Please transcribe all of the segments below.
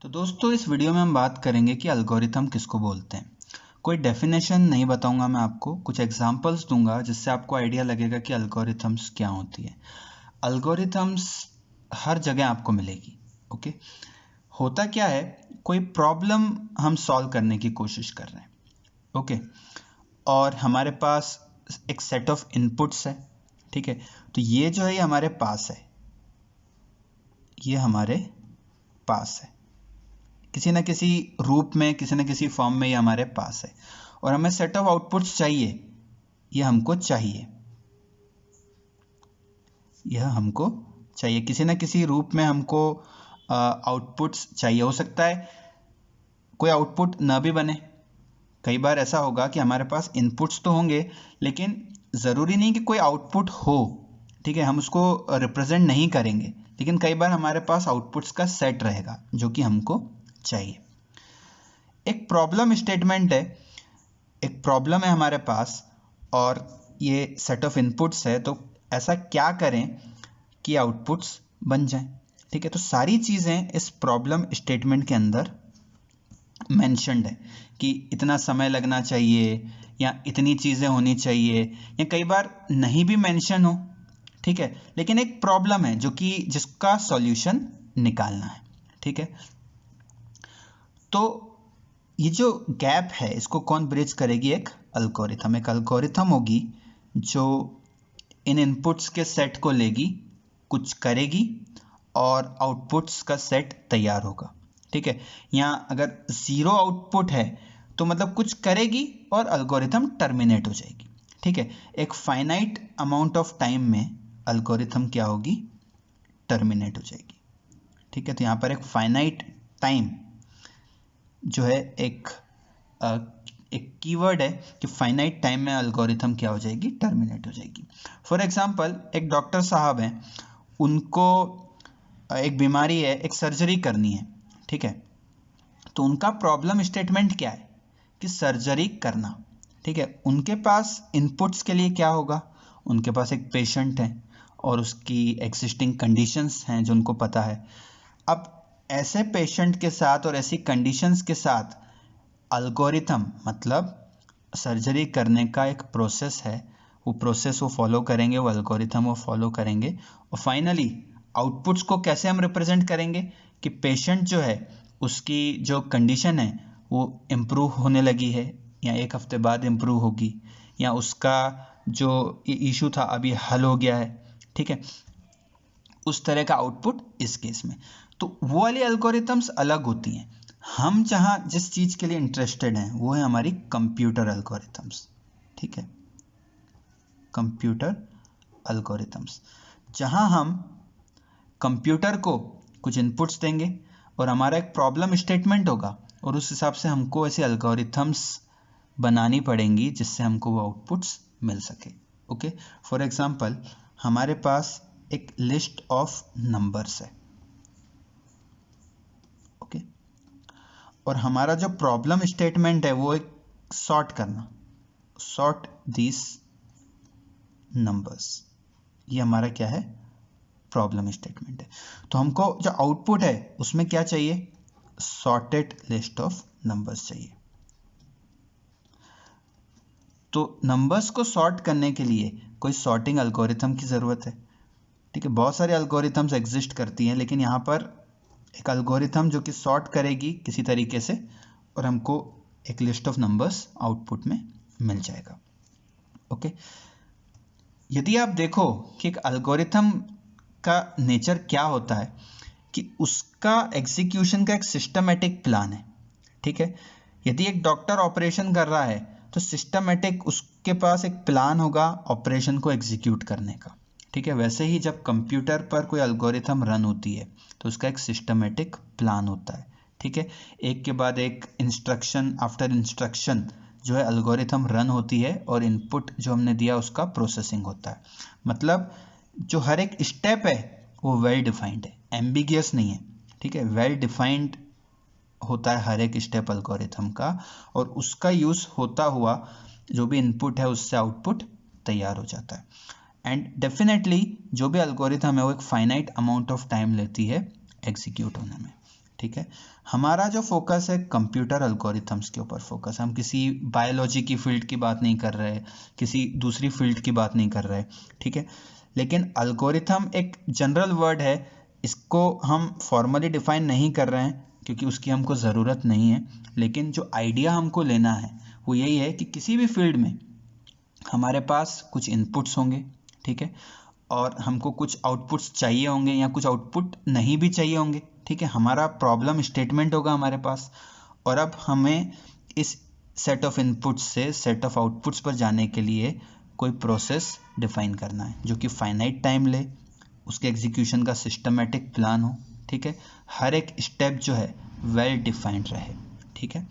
तो दोस्तों इस वीडियो में हम बात करेंगे कि एल्गोरिथम किसको बोलते हैं। कोई डेफिनेशन नहीं बताऊंगा मैं आपको, कुछ एग्जांपल्स दूंगा जिससे आपको आइडिया लगेगा कि एल्गोरिथम्स क्या होती है। एल्गोरिथम्स हर जगह आपको मिलेगी। ओके, होता क्या है, कोई प्रॉब्लम हम सॉल्व करने की कोशिश कर रहे हैं। ओके, और हमारे पास एक सेट ऑफ इनपुट्स है। ठीक है, तो ये जो है ये हमारे पास है, ये हमारे पास है किसी न किसी रूप में, किसी न किसी फॉर्म में ये हमारे पास है, और हमें सेट ऑफ आउटपुट्स चाहिए। ये हमको चाहिए, यह हमको चाहिए किसी न किसी रूप में हमको आउटपुट्स चाहिए। हो सकता है कोई आउटपुट ना भी बने। कई बार ऐसा होगा कि हमारे पास इनपुट्स तो होंगे लेकिन ज़रूरी नहीं कि कोई आउटपुट हो। ठीक है, हम उसको रिप्रेजेंट नहीं करेंगे, लेकिन कई बार हमारे पास आउटपुट्स का सेट रहेगा जो कि हमको चाहिए। एक प्रॉब्लम स्टेटमेंट है, एक प्रॉब्लम है हमारे पास और ये सेट ऑफ इनपुट्स है, तो ऐसा क्या करें कि आउटपुट्स बन जाएं। ठीक है, तो सारी चीज़ें इस प्रॉब्लम स्टेटमेंट के अंदर मेंशन्ड है कि इतना समय लगना चाहिए या इतनी चीज़ें होनी चाहिए, या कई बार नहीं भी मेंशन हो। ठीक है, लेकिन एक प्रॉब्लम है जो कि जिसका सॉल्यूशन निकालना है। ठीक है, तो ये जो गैप है इसको कौन ब्रिज करेगी? एक एल्गोरिथम। एक एल्गोरिथम होगी जो इन इनपुट्स के सेट को लेगी, कुछ करेगी और आउटपुट्स का सेट तैयार होगा। ठीक है, यहाँ अगर ज़ीरो आउटपुट है तो मतलब कुछ करेगी और एल्गोरिथम टर्मिनेट हो जाएगी। ठीक है, एक फाइनाइट अमाउंट ऑफ टाइम में एल्गोरिथम क्या होगी? टर्मिनेट हो जाएगी। ठीक है, तो यहाँ पर एक फाइनाइट टाइम जो है एक कीवर्ड है कि फाइनाइट टाइम में एल्गोरिथम क्या हो जाएगी? टर्मिनेट हो जाएगी। फॉर एग्जांपल एक डॉक्टर साहब हैं, उनको एक बीमारी है, एक सर्जरी करनी है। ठीक है, तो उनका प्रॉब्लम स्टेटमेंट क्या है? कि सर्जरी करना। ठीक है, उनके पास इनपुट्स के लिए क्या होगा? उनके पास एक पेशेंट है और उसकी एग्जिस्टिंग कंडीशंस हैं जो उनको पता है। अब ऐसे पेशेंट के साथ और ऐसी कंडीशंस के साथ एल्गोरिथम, मतलब सर्जरी करने का एक प्रोसेस है, वो प्रोसेस वो फॉलो करेंगे, वो एल्गोरिथम वो फॉलो करेंगे, और फाइनली आउटपुट्स को कैसे हम रिप्रेजेंट करेंगे कि पेशेंट जो है उसकी जो कंडीशन है वो इम्प्रूव होने लगी है या एक हफ्ते बाद इम्प्रूव होगी, या उसका जो इशू था अभी हल हो गया है। ठीक है, उस तरह का आउटपुट इस केस में। तो वो वाली एल्गोरिथम्स अलग होती हैं। हम जहाँ जिस चीज़ के लिए इंटरेस्टेड हैं वो है हमारी कंप्यूटर एल्गोरिथम्स। ठीक है, कंप्यूटर एल्गोरिथम्स, जहाँ हम कंप्यूटर को कुछ इनपुट्स देंगे और हमारा एक प्रॉब्लम स्टेटमेंट होगा, और उस हिसाब से हमको ऐसे एल्गोरिथम्स बनानी पड़ेंगी जिससे हमको वो आउटपुट्स मिल सके। ओके, फॉर एग्जांपल हमारे पास एक लिस्ट ऑफ नंबर्स है। ओके, और हमारा जो प्रॉब्लम स्टेटमेंट है वो एक सॉर्ट करना, सॉर्ट दिस नंबर्स। ये हमारा क्या है? प्रॉब्लम स्टेटमेंट है। तो हमको जो आउटपुट है उसमें क्या चाहिए? सॉर्टेड लिस्ट ऑफ नंबर्स चाहिए। तो नंबर्स को सॉर्ट करने के लिए कोई सॉर्टिंग एल्गोरिथम की ज़रूरत है। ठीक है, बहुत सारे एल्गोरिथम्स एग्जिस्ट करती हैं, लेकिन यहाँ पर एक एल्गोरिथम जो कि सॉर्ट करेगी किसी तरीके से और हमको एक लिस्ट ऑफ नंबर्स आउटपुट में मिल जाएगा। ओके, यदि आप देखो कि एक एल्गोरिथम का नेचर क्या होता है, कि उसका एग्जीक्यूशन का एक सिस्टमेटिक प्लान है। ठीक है, यदि एक डॉक्टर ऑपरेशन कर रहा है तो सिस्टमेटिक उसके पास एक प्लान होगा ऑपरेशन को एग्जीक्यूट करने का। ठीक है, वैसे ही जब कंप्यूटर पर कोई एल्गोरिथम रन होती है तो उसका एक सिस्टमेटिक प्लान होता है। ठीक है, एक के बाद एक इंस्ट्रक्शन आफ्टर इंस्ट्रक्शन जो है एल्गोरिथम रन होती है और इनपुट जो हमने दिया उसका प्रोसेसिंग होता है। मतलब जो हर एक स्टेप है वो वेल डिफाइंड है, एम्बिगियस नहीं है। ठीक है, वेल डिफाइंड होता है हर एक स्टेप एल्गोरिथम का, और उसका यूज़ होता हुआ जो भी इनपुट है उससे आउटपुट तैयार हो जाता है। एंड डेफिनेटली जो भी एल्गोरिथम है वो एक फाइनाइट अमाउंट ऑफ टाइम लेती है एग्जीक्यूट होने में। ठीक है। हमारा जो फोकस है कंप्यूटर एल्गोरिथम्स के ऊपर फोकस, हम किसी बायोलॉजी की फील्ड की बात नहीं कर रहे, किसी दूसरी फील्ड की बात नहीं कर रहे, ठीक है। लेकिन एल्गोरिथम एक जनरल वर्ड है, इसको हम फॉर्मली डिफाइन नहीं कर रहे हैं क्योंकि उसकी हमको ज़रूरत नहीं है। लेकिन जो आइडिया हमको लेना है वो यही है कि किसी भी फील्ड में हमारे पास कुछ इनपुट्स होंगे, ठीक है, और हमको कुछ आउटपुट्स चाहिए होंगे या कुछ आउटपुट नहीं भी चाहिए होंगे, ठीक है। हमारा प्रॉब्लम स्टेटमेंट होगा हमारे पास, और अब हमें इस सेट ऑफ इनपुट्स से सेट ऑफ आउटपुट्स पर जाने के लिए कोई प्रोसेस डिफाइन करना है जो कि फाइनाइट टाइम ले, उसके एग्जीक्यूशन का सिस्टमेटिक प्लान हो, ठीक है, हर एक स्टेप जो है वेल डिफाइंड रहे, ठीक है।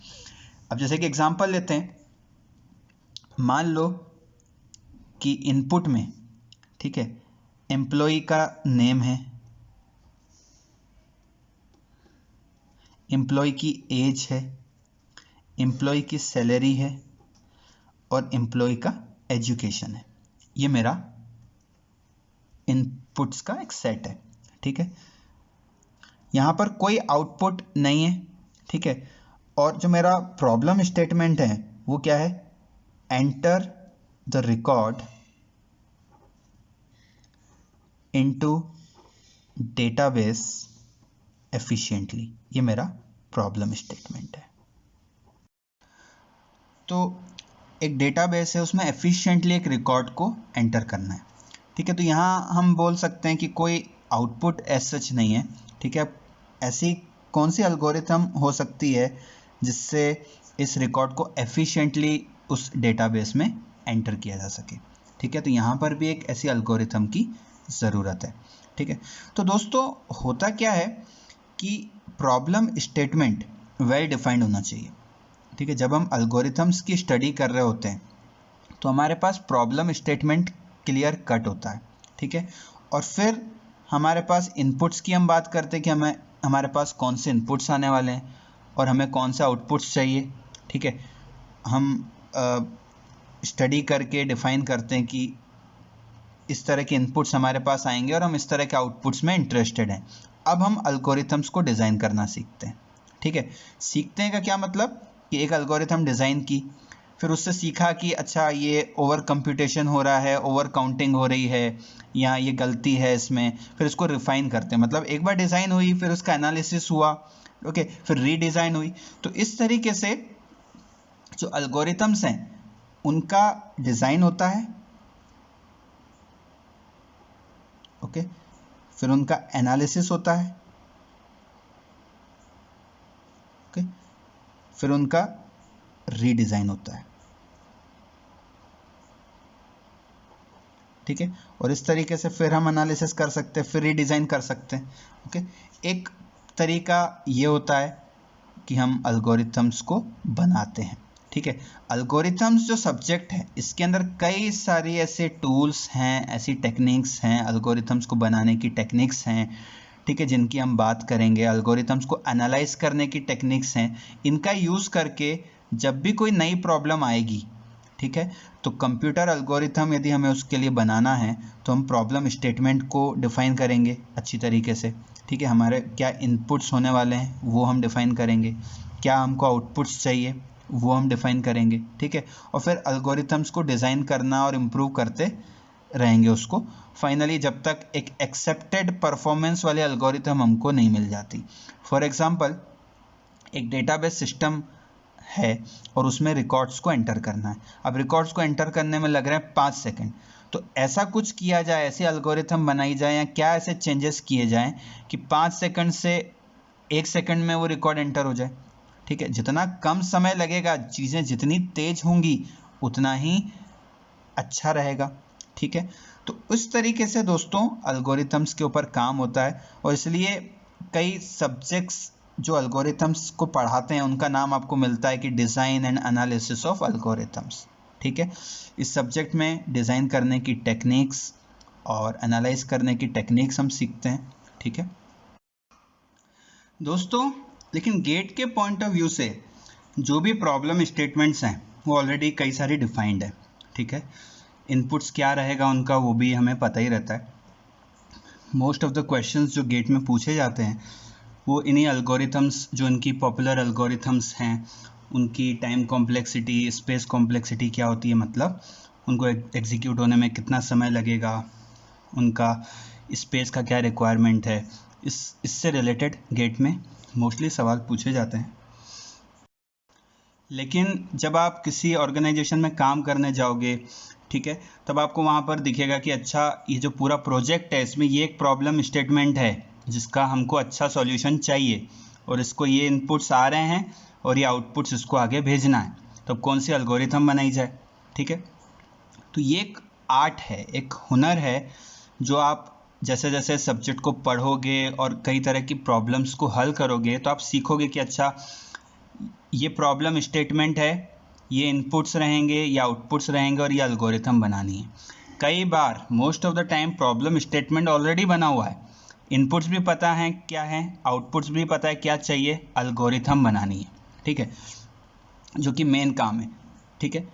अब जैसे कि एग्जांपल लेते हैं, मान लो कि इनपुट में, ठीक है, एम्प्लॉय का नेम है, एम्प्लॉय की एज है, एम्प्लॉय की सैलरी है और एम्प्लॉय का एजुकेशन है। ये मेरा इनपुट्स का एक सेट है, ठीक है। यहाँ पर कोई आउटपुट नहीं है, ठीक है। और जो मेरा प्रॉब्लम स्टेटमेंट है वो क्या है, enter the record into database efficiently. ये मेरा प्रॉब्लम स्टेटमेंट है। तो एक डेटाबेस है, उसमें एफिशिएंटली एक रिकॉर्ड को एंटर करना है, ठीक है। तो यहाँ हम बोल सकते हैं कि कोई आउटपुट एज सच नहीं है, ठीक है। ऐसी कौन सी एल्गोरिथम हो सकती है जिससे इस रिकॉर्ड को एफिशिएंटली उस डेटाबेस में एंटर किया जा सके, ठीक है। तो यहाँ पर भी एक ऐसी एल्गोरिथम की ज़रूरत है, ठीक है। तो दोस्तों होता क्या है कि प्रॉब्लम स्टेटमेंट वेल डिफाइंड होना चाहिए, ठीक है। जब हम एल्गोरिथम्स की स्टडी कर रहे होते हैं तो हमारे पास प्रॉब्लम स्टेटमेंट क्लियर कट होता है, ठीक है। और फिर हमारे पास इनपुट्स की हम बात करते हैं कि हमारे पास कौन से इनपुट्स आने वाले हैं और हमें कौन से आउटपुट्स चाहिए, ठीक है। हम स्टडी करके डिफाइन करते हैं कि इस तरह के इनपुट्स हमारे पास आएंगे और हम इस तरह के आउटपुट्स में इंटरेस्टेड हैं। अब हम एल्गोरिथम्स को डिज़ाइन करना सीखते हैं, ठीक है। सीखते हैं का क्या मतलब कि एक एल्गोरिथम डिज़ाइन की, फिर उससे सीखा कि अच्छा ये ओवर कंप्यूटेशन हो रहा है, ओवर काउंटिंग हो रही है, या ये गलती है इसमें, फिर इसको रिफाइन करते हैं। मतलब एक बार डिज़ाइन हुई, फिर उसका एनालिसिस हुआ, ओके, फिर रीडिज़ाइन हुई। तो इस तरीके से जो एल्गोरिथम्स हैं उनका डिज़ाइन होता है, ओके, फिर उनका एनालिसिस होता है, ओके, फिर उनका रीडिज़ाइन होता है, ठीक है। और इस तरीके से फिर हम एनालिसिस कर सकते हैं, फिर रीडिज़ाइन कर सकते हैं, ओके। एक तरीका ये होता है कि हम एल्गोरिथम्स को बनाते हैं, ठीक है। एल्गोरिथम्स जो सब्जेक्ट है इसके अंदर कई सारी ऐसे टूल्स हैं, ऐसी टेक्निक्स हैं, एल्गोरिथम्स को बनाने की टेक्निक्स हैं, ठीक है, जिनकी हम बात करेंगे। एल्गोरिथम्स को एनालाइज करने की टेक्निक्स हैं। इनका यूज़ करके जब भी कोई नई प्रॉब्लम आएगी, ठीक है, तो कंप्यूटर एल्गोरिथम यदि हमें उसके लिए बनाना है तो हम प्रॉब्लम स्टेटमेंट को डिफ़ाइन करेंगे अच्छी तरीके से, ठीक है। हमारे क्या इनपुट्स होने वाले हैं वो हम डिफ़ाइन करेंगे, क्या हमको आउटपुट्स चाहिए वो हम डिफ़ाइन करेंगे, ठीक है। और फिर एल्गोरिथम्स को डिज़ाइन करना और इम्प्रूव करते रहेंगे उसको, फाइनली जब तक एक एक्सेप्टेड परफॉर्मेंस वाले एल्गोरिथम हमको नहीं मिल जाती। फॉर एग्जांपल एक डेटाबेस सिस्टम है और उसमें रिकॉर्ड्स को एंटर करना है। अब रिकॉर्ड्स को एंटर करने में लग रहे हैं 5 सेकंड, तो ऐसा कुछ किया जाए, ऐसी एल्गोरिथम बनाई जाए या क्या ऐसे चेंजेस किए जाएं कि 5 सेकंड से 1 सेकंड में वो रिकॉर्ड एंटर हो जाए, ठीक है। जितना कम समय लगेगा, चीज़ें जितनी तेज होंगी उतना ही अच्छा रहेगा, ठीक है। तो उस तरीके से दोस्तों एल्गोरिथम्स के ऊपर काम होता है, और इसलिए कई सब्जेक्ट्स जो एल्गोरिथम्स को पढ़ाते हैं उनका नाम आपको मिलता है कि design and analysis of algorithms, ठीक है। इस सब्जेक्ट में डिज़ाइन करने की टेक्निक्स और एनालाइज करने की टेक्निक्स हम सीखते हैं, ठीक है दोस्तों। लेकिन गेट के पॉइंट ऑफ व्यू से जो भी प्रॉब्लम स्टेटमेंट्स हैं वो ऑलरेडी कई सारी डिफाइंड है, ठीक है। इनपुट्स क्या रहेगा उनका वो भी हमें पता ही रहता है। मोस्ट ऑफ द क्वेश्चंस जो गेट में पूछे जाते हैं वो इन्हीं अल्गोरिथम्स, जो इनकी पॉपुलर अल्गोरिथम्स हैं, उनकी टाइम कॉम्प्लेक्सिटी, स्पेस कॉम्प्लेक्सिटी क्या होती है, मतलब उनको एग्जीक्यूट होने में कितना समय लगेगा, उनका स्पेस का क्या रिक्वायरमेंट है, इससे रिलेटेड गेट में मोस्टली सवाल पूछे जाते हैं। लेकिन जब आप किसी ऑर्गेनाइजेशन में काम करने जाओगे, ठीक है, तब आपको वहाँ पर दिखेगा कि अच्छा ये जो पूरा प्रोजेक्ट है इसमें ये एक प्रॉब्लम स्टेटमेंट है जिसका हमको अच्छा सॉल्यूशन चाहिए, और इसको ये इनपुट्स आ रहे हैं और ये आउटपुट्स इसको आगे भेजना है, तो कौन सी एल्गोरिथम बनाई जाए। ठीक है, तो ये एक आर्ट है, एक हुनर है, जो आप जैसे जैसे सब्जेक्ट को पढ़ोगे और कई तरह की प्रॉब्लम्स को हल करोगे तो आप सीखोगे कि अच्छा ये प्रॉब्लम स्टेटमेंट है, ये इनपुट्स रहेंगे, ये आउटपुट्स रहेंगे और ये एल्गोरिथम बनानी है। कई बार most of the time problem statement already बना हुआ है, इनपुट्स भी पता है क्या है, आउटपुट्स भी पता है क्या चाहिए, एल्गोरिथम बनानी है। ठीक है, जो कि मेन काम है। ठीक है,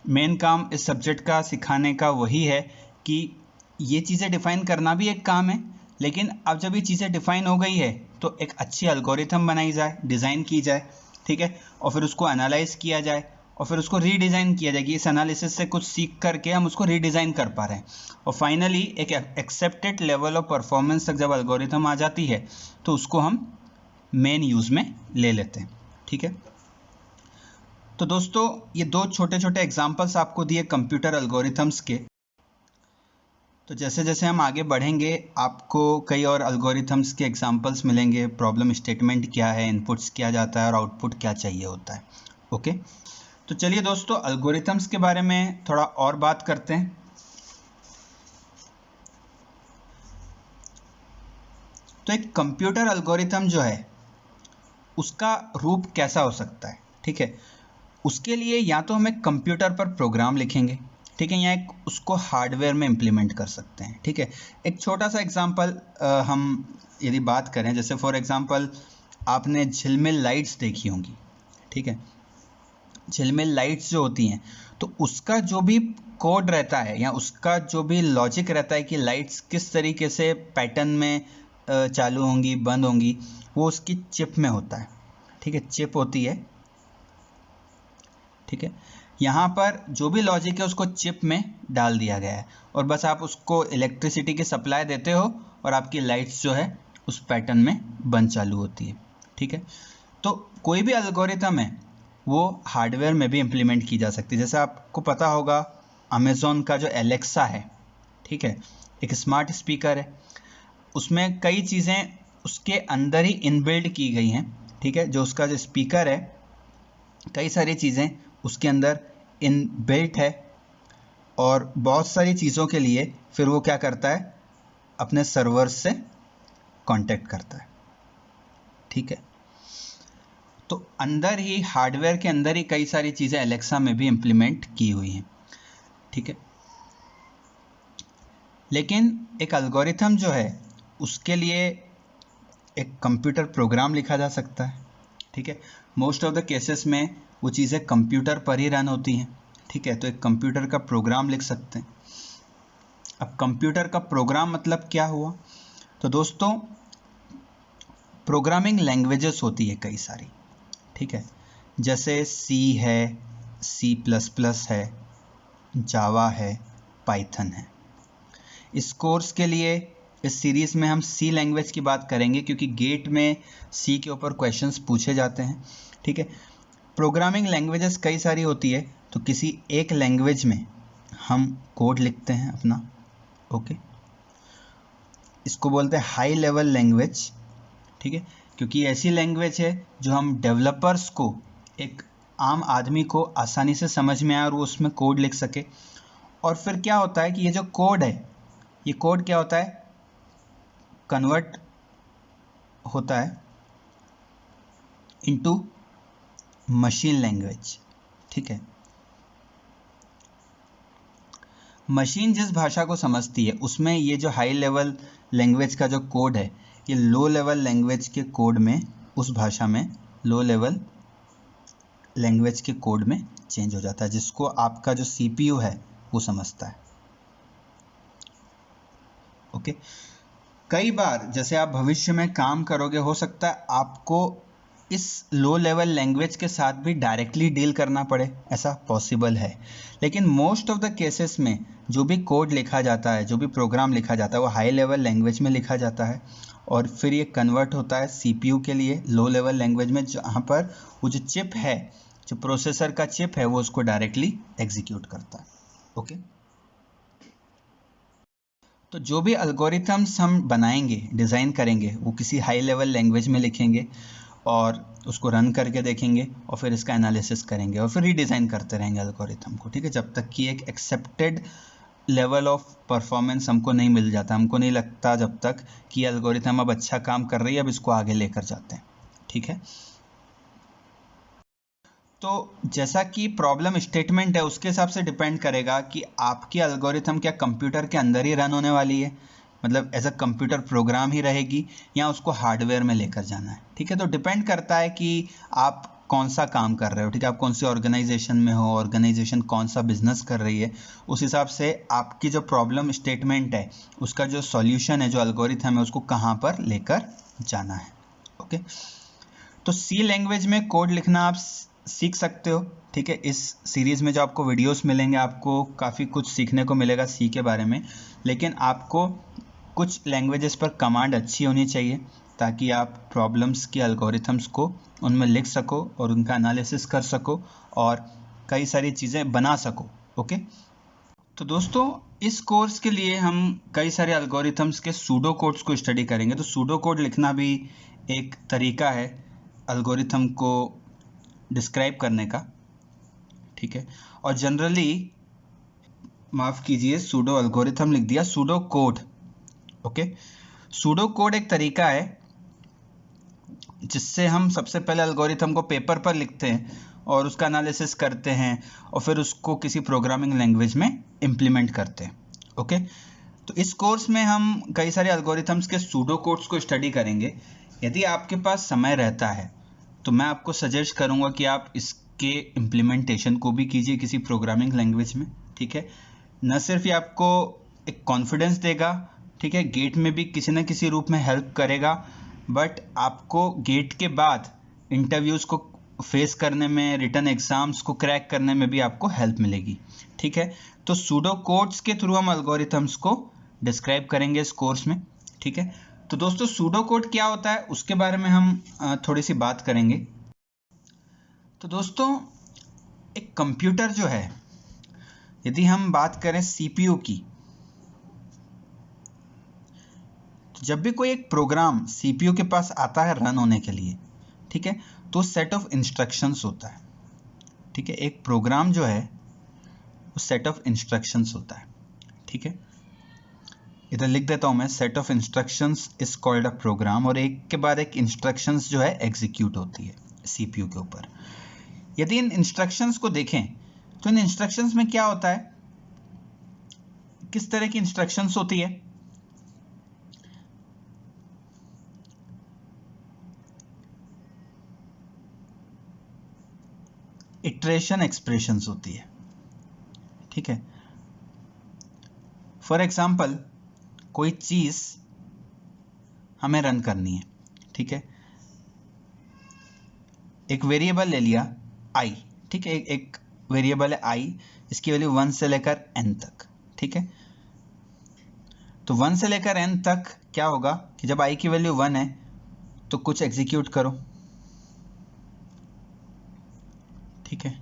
मेन काम इस सब्जेक्ट का सिखाने का वही है कि ये चीज़ें डिफ़ाइन करना भी एक काम है, लेकिन अब जब ये चीज़ें डिफ़ाइन हो गई है तो एक अच्छी एल्गोरिथम बनाई जाए, डिज़ाइन की जाए, ठीक है, और फिर उसको एनालाइज किया जाए और फिर उसको रीडिज़ाइन किया जाए कि इस एनालिसिस से कुछ सीख करके हम उसको रीडिज़ाइन कर पा रहे हैं, और फाइनली एक एक्सेप्टेड लेवल ऑफ परफॉर्मेंस तक जब एल्गोरिथम आ जाती है तो उसको हम मेन यूज़ में ले लेते हैं। ठीक है, तो दोस्तों ये दो छोटे छोटे एग्जांपल्स आपको दिए कंप्यूटर एल्गोरिथम्स के। तो जैसे जैसे हम आगे बढ़ेंगे आपको कई और एल्गोरिथम्स के एग्जांपल्स मिलेंगे, प्रॉब्लम स्टेटमेंट क्या है, इनपुट्स क्या जाता है और आउटपुट क्या चाहिए होता है। ओके, तो चलिए दोस्तों एल्गोरिथम्स के बारे में थोड़ा और बात करते हैं। तो एक कंप्यूटर एल्गोरिथम जो है उसका रूप कैसा हो सकता है। ठीक है, उसके लिए या तो हम एक कंप्यूटर पर प्रोग्राम लिखेंगे, ठीक है, या एक उसको हार्डवेयर में इम्प्लीमेंट कर सकते हैं। ठीक है, एक छोटा सा एग्जांपल हम यदि बात करें, जैसे फॉर एग्जांपल आपने झिलमिल लाइट्स देखी होंगी। ठीक है, झिलमिल लाइट्स जो होती हैं तो उसका जो भी कोड रहता है या उसका जो भी लॉजिक रहता है कि लाइट्स किस तरीके से पैटर्न में चालू होंगी, बंद होंगी, वो उसकी चिप में होता है। ठीक है, चिप होती है। ठीक है, यहाँ पर जो भी लॉजिक है उसको चिप में डाल दिया गया है और बस आप उसको इलेक्ट्रिसिटी की सप्लाई देते हो और आपकी लाइट्स जो है उस पैटर्न में बंद चालू होती है। ठीक है, तो कोई भी एल्गोरिथम है वो हार्डवेयर में भी इम्प्लीमेंट की जा सकती है। जैसे आपको पता होगा अमेज़ॉन का जो एलेक्सा है, ठीक है, एक स्मार्ट स्पीकर है, उसमें कई चीज़ें उसके अंदर ही इनबिल्ड की गई हैं। ठीक है, जो उसका जो स्पीकर है कई सारी चीज़ें उसके अंदर इनबिल्ट है और बहुत सारी चीज़ों के लिए फिर वो क्या करता है, अपने सर्वर्स से कांटेक्ट करता है। ठीक है, तो अंदर ही हार्डवेयर के अंदर ही कई सारी चीज़ें एलेक्सा में भी इम्प्लीमेंट की हुई हैं। ठीक है, लेकिन एक एल्गोरिथम जो है उसके लिए एक कंप्यूटर प्रोग्राम लिखा जा सकता है। ठीक है, मोस्ट ऑफ द केसेस में वो चीज़ें कंप्यूटर पर ही रन होती हैं। ठीक है, तो एक कंप्यूटर का प्रोग्राम लिख सकते हैं। अब कंप्यूटर का प्रोग्राम मतलब क्या हुआ, तो दोस्तों प्रोग्रामिंग लैंग्वेजेस होती है कई सारी। ठीक है, जैसे सी है, सी प्लस प्लस है, जावा है, पाइथन है। इस कोर्स के लिए इस सीरीज़ में हम सी लैंग्वेज की बात करेंगे क्योंकि गेट में सी के ऊपर क्वेश्चंस पूछे जाते हैं। ठीक है, प्रोग्रामिंग लैंग्वेजेस कई सारी होती है, तो किसी एक लैंग्वेज में हम कोड लिखते हैं अपना। ओके, इसको बोलते हैं हाई लेवल लैंग्वेज। ठीक है, क्योंकि ऐसी लैंग्वेज है जो हम डेवलपर्स को, एक आम आदमी को आसानी से समझ में आए और वो उसमें कोड लिख सके। और फिर क्या होता है कि ये जो कोड है, ये कोड क्या होता है, कन्वर्ट होता है इनटू मशीन लैंग्वेज। ठीक है, मशीन जिस भाषा को समझती है उसमें ये जो हाई लेवल लैंग्वेज का जो कोड है ये लो लेवल लैंग्वेज के कोड में, उस भाषा में लो लेवल लैंग्वेज के कोड में चेंज हो जाता है, जिसको आपका जो सीपीयू है वो समझता है। ओके, कई बार जैसे आप भविष्य में काम करोगे, हो सकता है आपको इस लो लेवल लैंग्वेज के साथ भी डायरेक्टली डील करना पड़े, ऐसा पॉसिबल है। लेकिन मोस्ट ऑफ द केसेस में जो भी कोड लिखा जाता है, जो भी प्रोग्राम लिखा जाता है, वो हाई लेवल लैंग्वेज में लिखा जाता है और फिर ये कन्वर्ट होता है सीपीयू के लिए लो लेवल लैंग्वेज में, जहाँ पर वो जो चिप है, जो प्रोसेसर का चिप है, वो उसको डायरेक्टली एग्जीक्यूट करता है। ओके, तो जो भी अल्गोरिथम्स हम बनाएंगे, डिज़ाइन करेंगे, वो किसी हाई लेवल लैंग्वेज में लिखेंगे और उसको रन करके देखेंगे और फिर इसका एनालिसिस करेंगे और फिर रीडिज़ाइन करते रहेंगे अल्गोरिथम को, ठीक है, जब तक कि एक एक्सेप्टेड लेवल ऑफ परफॉर्मेंस हमको नहीं मिल जाता, हमको नहीं लगता जब तक कि एल्गोरिथम अब अच्छा काम कर रही है, अब इसको आगे लेकर जाते हैं, ठीक है। तो जैसा कि प्रॉब्लम स्टेटमेंट है उसके हिसाब से डिपेंड करेगा कि आपकी एल्गोरिथम क्या कंप्यूटर के अंदर ही रन होने वाली है, मतलब एज अ कंप्यूटर प्रोग्राम ही रहेगी, या उसको हार्डवेयर में लेकर जाना है, ठीक है। तो डिपेंड करता है कि आप कौन सा काम कर रहे हो, ठीक है, आप कौन सी ऑर्गेनाइजेशन में हो, ऑर्गेनाइजेशन कौन सा बिजनेस कर रही है, उस हिसाब से आपकी जो प्रॉब्लम स्टेटमेंट है, उसका जो सॉल्यूशन है, जो एल्गोरिथम है, उसको कहाँ पर लेकर जाना है। ओके, तो सी लैंग्वेज में कोड लिखना आप सीख सकते हो, ठीक है। इस सीरीज़ में जो आपको वीडियोस मिलेंगे, आपको काफ़ी कुछ सीखने को मिलेगा सी के बारे में, लेकिन आपको कुछ लैंग्वेजेस पर कमांड अच्छी होनी चाहिए ताकि आप प्रॉब्लम्स की एल्गोरिथम्स को उनमें लिख सको और उनका एनालिसिस कर सको और कई सारी चीज़ें बना सको। ओके, तो दोस्तों इस कोर्स के लिए हम कई सारे एल्गोरिथम्स के सूडो कोड्स को स्टडी करेंगे। तो सूडो कोड लिखना भी एक तरीका है एल्गोरिथम को डिस्क्राइब करने का, ठीक है। और जनरली, माफ़ कीजिए, सूडो एल्गोरिथम लिख दिया, pseudo code. Okay, pseudo code एक तरीका है जिससे हम सबसे पहले एल्गोरिथम को पेपर पर लिखते हैं और उसका एनालिसिस करते हैं और फिर उसको किसी प्रोग्रामिंग लैंग्वेज में इम्प्लीमेंट करते हैं। ओके, तो इस कोर्स में हम कई सारे एल्गोरिथम्स के सूडो कोड्स को स्टडी करेंगे। यदि आपके पास समय रहता है तो मैं आपको सजेस्ट करूंगा कि आप इसके इम्प्लीमेंटेशन को भी कीजिए किसी प्रोग्रामिंग लैंग्वेज में, ठीक है। न सिर्फ ये आपको एक कॉन्फिडेंस देगा, ठीक है, गेट में भी किसी न किसी रूप में हेल्प करेगा, बट आपको गेट के बाद इंटरव्यूज़ को फेस करने में, रिटन एग्जाम्स को क्रैक करने में भी आपको हेल्प मिलेगी, ठीक है। तो सूडो कोड्स के थ्रू हम एल्गोरिथम्स को डिस्क्राइब करेंगे इस कोर्स में, ठीक है। तो दोस्तों सूडो कोड क्या होता है उसके बारे में हम थोड़ी सी बात करेंगे। तो दोस्तों एक कंप्यूटर जो है, यदि हम बात करें सीपीयू की, तो जब भी कोई एक प्रोग्राम सीपीयू के पास आता है रन होने के लिए, ठीक है, तो सेट ऑफ इंस्ट्रक्शंस होता है, ठीक है। एक प्रोग्राम जो है वो सेट ऑफ इंस्ट्रक्शंस होता है, ठीक है। इधर लिख देता हूं मैं, set of instructions is called a program, और एक के बाद एक इंस्ट्रक्शंस जो है एग्जीक्यूट होती है सीपीयू के ऊपर। यदि इन इंस्ट्रक्शंस को देखें तो इन इंस्ट्रक्शंस में क्या होता है, किस तरह की इंस्ट्रक्शंस होती है। इटरेशन एक्सप्रेशंस होती है, ठीक है। फॉर एग्जांपल कोई चीज हमें रन करनी है, ठीक है। एक वेरिएबल ले लिया i, ठीक है, एक वेरिएबल है i, इसकी वैल्यू 1 से लेकर n तक, ठीक है। तो 1 से लेकर n तक क्या होगा कि जब i की वैल्यू 1 है तो कुछ एग्जीक्यूट करो, ठीक है।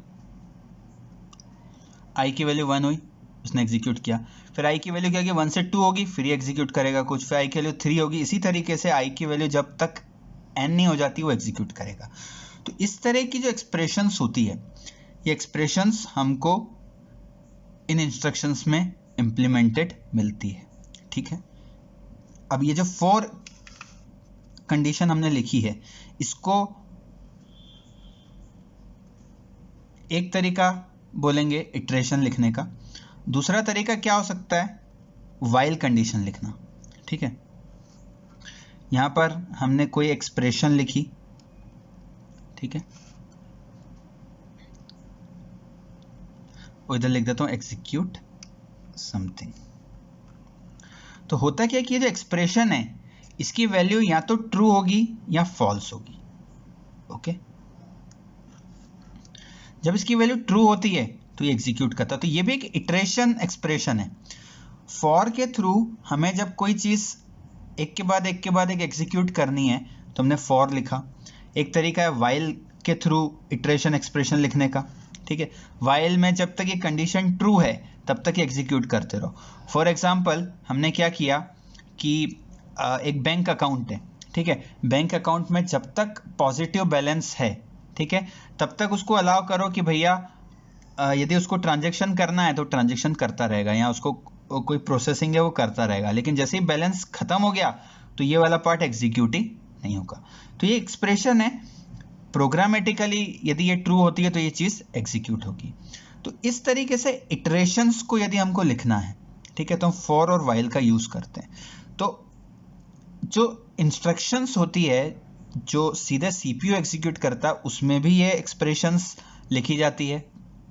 i की वैल्यू 1 हुई, उसने एग्जीक्यूट किया। फिर i की वैल्यू क्या होगी, 1 से 2 होगी, फिर ये एग्जीक्यूट करेगा कुछ, फिर i की वैल्यू 3 होगी। इसी तरीके से i की वैल्यू जब तक n नहीं हो जाती वो एग्जीक्यूट करेगा। तो इस तरह की जो एक्सप्रेशंस होती है, ये एक्सप्रेशंस हमको इन इंस्ट्रक्शंस में इंप्लीमेंटेड मिलती है, ठीक है। अब ये जो 4 कंडीशन हमने लिखी है, इसको एक तरीका बोलेंगे इटरेशन लिखने का, दूसरा तरीका क्या हो सकता है, वाइल कंडीशन लिखना, ठीक है। यहां पर हमने कोई एक्सप्रेशन लिखी, ठीक है, और इधर लिख देता हूं एग्जीक्यूट समथिंग। तो होता क्या कि ये जो एक्सप्रेशन है इसकी वैल्यू या तो ट्रू होगी या फॉल्स होगी। ओके, जब इसकी वैल्यू ट्रू होती है तो ये एग्जीक्यूट करता है। तो ये भी एक इटरेशन एक्सप्रेशन है। फॉर के थ्रू हमें जब कोई चीज एक के बाद एक एग्जीक्यूट करनी है तो हमने फॉर लिखा। एक तरीका है वाइल के थ्रू इटरेशन एक्सप्रेशन लिखने का, ठीक है। वाइल में जब तक ये कंडीशन ट्रू है तब तक एग्जीक्यूट करते रहो। फॉर एग्जांपल हमने क्या किया कि एक बैंक अकाउंट है, ठीक है। बैंक अकाउंट में जब तक पॉजिटिव बैलेंस है, ठीक है, तब तक उसको अलाउ करो कि भैया यदि उसको ट्रांजेक्शन करना है तो ट्रांजेक्शन करता रहेगा, या उसको कोई प्रोसेसिंग है वो करता रहेगा। लेकिन जैसे ही बैलेंस खत्म हो गया तो ये वाला पार्ट एग्जीक्यूट ही नहीं होगा। तो ये एक्सप्रेशन है, प्रोग्रामेटिकली यदि ये ट्रू होती है तो ये चीज एग्जीक्यूट होगी। तो इस तरीके से इटरेशंस को यदि हमको लिखना है, ठीक है, तो हम फॉर और वाइल का यूज करते हैं। तो जो इंस्ट्रक्शंस होती है जो सीधे सीपीयू एग्जीक्यूट करता है उसमें भी ये एक्सप्रेशंस लिखी जाती है,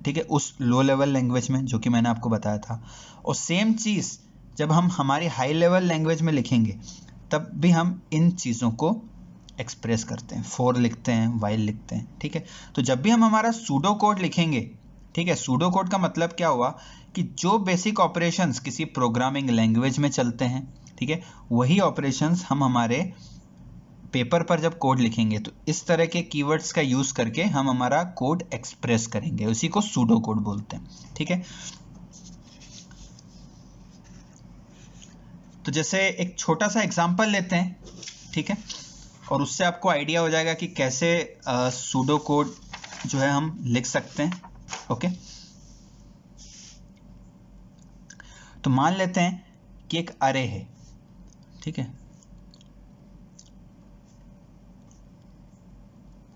ठीक है, उस लो लेवल लैंग्वेज में जो कि मैंने आपको बताया था। और सेम चीज जब हम हमारी हाई लेवल लैंग्वेज में लिखेंगे तब भी हम इन चीजों को एक्सप्रेस करते हैं, फॉर लिखते हैं, वाइल लिखते हैं, ठीक है। तो जब भी हम हमारा सूडो कोड लिखेंगे, ठीक है, सूडो कोड का मतलब क्या हुआ कि जो बेसिक ऑपरेशंस किसी प्रोग्रामिंग लैंग्वेज में चलते हैं, ठीक है, वही ऑपरेशंस हम हमारे पेपर पर जब कोड लिखेंगे तो इस तरह के कीवर्ड्स का यूज करके हम हमारा कोड एक्सप्रेस करेंगे, उसी को सूडो कोड बोलते हैं, ठीक है। तो जैसे एक छोटा सा एग्जांपल लेते हैं, ठीक है, और उससे आपको आइडिया हो जाएगा कि कैसे सूडो कोड जो है हम लिख सकते हैं। ओके, तो मान लेते हैं कि एक अरे है, ठीक है,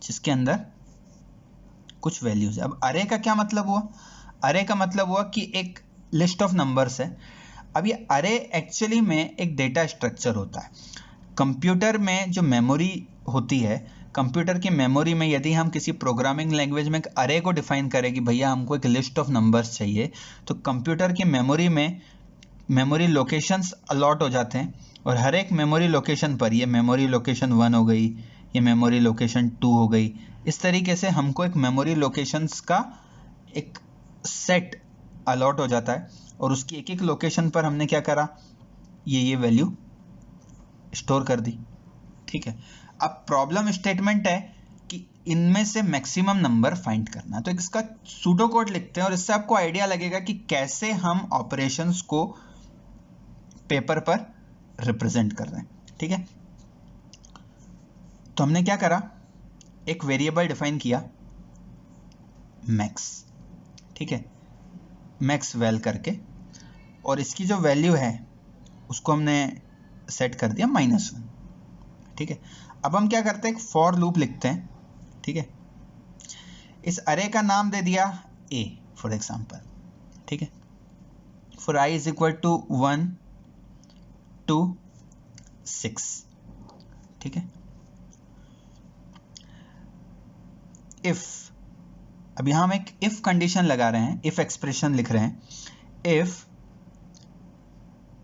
जिसके अंदर कुछ वैल्यूज है। अब अरे का क्या मतलब हुआ? अरे का मतलब हुआ कि एक लिस्ट ऑफ नंबर्स है। अब ये अरे एक्चुअली में एक डेटा स्ट्रक्चर होता है। कंप्यूटर में जो मेमोरी होती है, कंप्यूटर की मेमोरी में यदि हम किसी प्रोग्रामिंग लैंग्वेज में एक अरे को डिफाइन करें कि भैया हमको एक लिस्ट ऑफ नंबर्स चाहिए, तो कंप्यूटर की मेमोरी में मेमोरी लोकेशंस अलॉट हो जाते हैं, और हर एक मेमोरी लोकेशन पर, ये मेमोरी लोकेशन 1 हो गई, ये मेमोरी लोकेशन 2 हो गई, इस तरीके से हमको एक मेमोरी लोकेशंस का एक सेट अलॉट हो जाता है, और उसकी एक एक लोकेशन पर हमने क्या करा, ये वैल्यू स्टोर कर दी, ठीक है। अब प्रॉब्लम स्टेटमेंट है कि इनमें से मैक्सिमम नंबर फाइंड करना है। तो इसका सूडो कोड लिखते हैं और इससे आपको आइडिया लगेगा कि कैसे हम ऑपरेशंस को पेपर पर रिप्रेजेंट कर रहे हैं, ठीक है। तो हमने क्या करा, एक वेरिएबल डिफाइन किया मैक्स, ठीक है, मैक्स वैल करके, और इसकी जो वैल्यू है उसको हमने सेट कर दिया -1, ठीक है। अब हम क्या करते हैं, एक फॉर लूप लिखते हैं, ठीक है। इस अरे का नाम दे दिया a फॉर एग्जांपल, ठीक है, for i is equal to 1 to 6, ठीक है। इफ, अब यहां हम एक इफ कंडीशन लगा रहे हैं, इफ एक्सप्रेशन लिख रहे हैं, इफ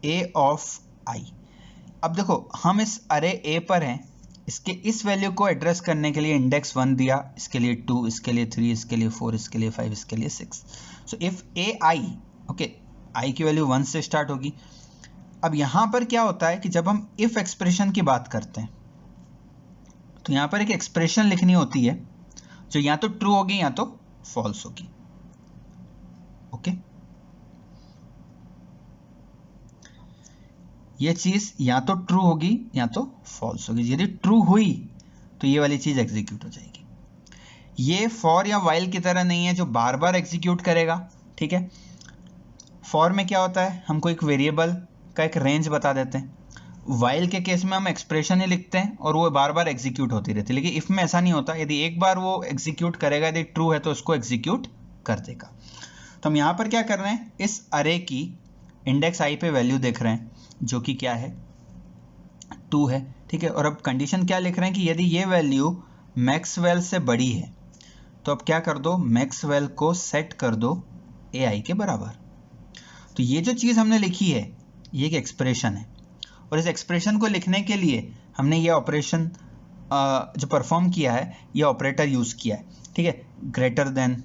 a ऑफ i। अब देखो हम इस अरे a पर हैं, इसके इस वैल्यू को एड्रेस करने के लिए इंडेक्स 1 दिया, इसके लिए 2, इसके लिए 3, इसके लिए 4, इसके लिए 5, इसके लिए 6। So if a i, okay, i की वैल्यू 1 से स्टार्ट होगी। अब यहां पर क्या होता है कि जब हम इफ एक्सप्रेशन की बात करते हैं तो यहां पर एक एक्सप्रेशन लिखनी होती है जो या तो ट्रू होगी या तो फॉल्स होगी, ओके। ये चीज या तो ट्रू होगी या तो फॉल्स होगी। यदि ट्रू हुई तो ये वाली चीज एग्जीक्यूट हो जाएगी। ये फॉर या वाइल की तरह नहीं है जो बार बार एग्जीक्यूट करेगा, ठीक है। फॉर में क्या होता है, हमको एक वेरिएबल का एक रेंज बता देते हैं। वाइल के केस में हम एक्सप्रेशन ही लिखते हैं और वो बार बार एग्जीक्यूट होती रहती है। लेकिन इफ में ऐसा नहीं होता, यदि एक बार वो एग्जीक्यूट करेगा, यदि ट्रू है तो उसको एग्जीक्यूट कर देगा। तो हम यहाँ पर क्या कर रहे हैं, इस अरे की इंडेक्स आई पे वैल्यू देख रहे हैं जो कि क्या है, 2 है, ठीक है। और अब कंडीशन क्या लिख रहे हैं कि यदि ये वैल्यू मैक्सवेल से बड़ी है तो अब क्या कर दो, मैक्सवेल को सेट कर दो AI के बराबर। तो ये जो चीज़ हमने लिखी है, ये एक एक्सप्रेशन है, और इस एक्सप्रेशन को लिखने के लिए हमने ये ऑपरेशन जो परफॉर्म किया है, ये ऑपरेटर यूज़ किया है, ठीक है, greater than,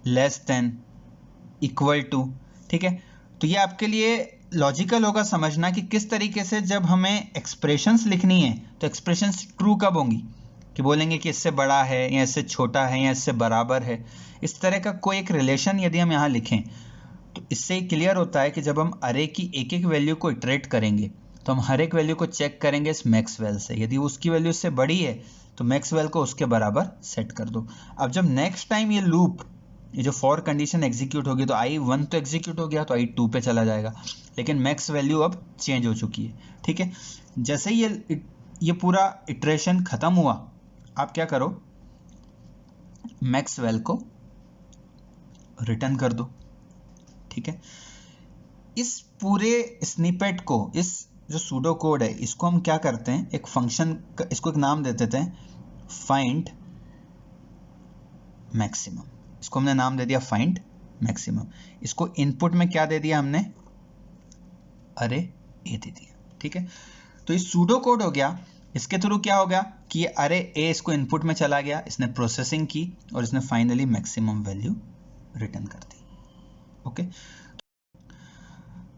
less than, equal to, ठीक है। तो ये आपके लिए लॉजिकल होगा समझना कि किस तरीके से जब हमें एक्सप्रेशंस लिखनी है तो एक्सप्रेशंस ट्रू कब होंगी, कि बोलेंगे कि इससे बड़ा है या इससे छोटा है या इससे बराबर है। इस तरह का कोई एक रिलेशन यदि हम यहाँ लिखें तो इससे क्लियर होता है कि जब हम अरे की एक एक वैल्यू को इटरेट करेंगे तो हम हर एक वैल्यू को चेक करेंगे इस मैक्सवेल से, यदि उसकी वैल्यू इससे बड़ी है तो मैक्सवेल को उसके बराबर सेट कर दो। अब जब नेक्स्ट टाइम ये लूप, ये जो फॉर कंडीशन एग्जीक्यूट होगी तो i1 तो एग्जीक्यूट हो गया तो i2 पे चला जाएगा, लेकिन मैक्स वैल्यू अब चेंज हो चुकी है, ठीक है। जैसे ही ये पूरा इटरेशन खत्म हुआ, आप क्या करो, मैक्सवेल को रिटर्न कर दो, ठीक है। इस पूरे स्निपेट को, इस जो सूडो कोड है, इसको हम क्या करते हैं, एक फंक्शन, इसको एक नाम दे देते हैं फाइंड मैक्सिमम। इसको हमने नाम दे दिया फाइंड मैक्सिमम। इसको इनपुट में क्या दे दिया हमने, अरे ए दे दिया, ठीक है। तो ये सूडो कोड हो गया। इसके थ्रू क्या हो गया कि ये अरे ए इसको इनपुट में चला गया, इसने प्रोसेसिंग की और इसने फाइनली मैक्सिमम वैल्यू रिटर्न कर दी, ओके।